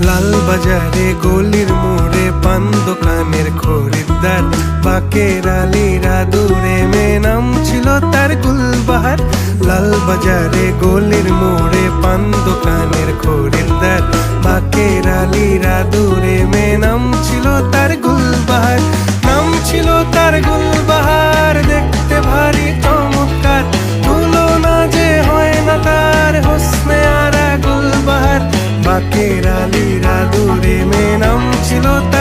লাল বাজারে গলির মোড়ে পান দোকানের খরিদ্দার, বাকের আলীরা দূরে মেয়ে নাম ছিল তার গুলবাহার। লাল বাজারে গলির মোড়ে পান দোকানের খরিদ্দার, বাকের আলীরা দূরে মেয়ে নাম ছিল তার গুলবাহার। নাম ছিল তার গুলবাহার, দেখতে ভারী চমৎকার, তুলনা যে হয় না তার হোসনে আরা গুলবাহার। বাকের আলীরা দূরে মেয়ে নাম ছিল তার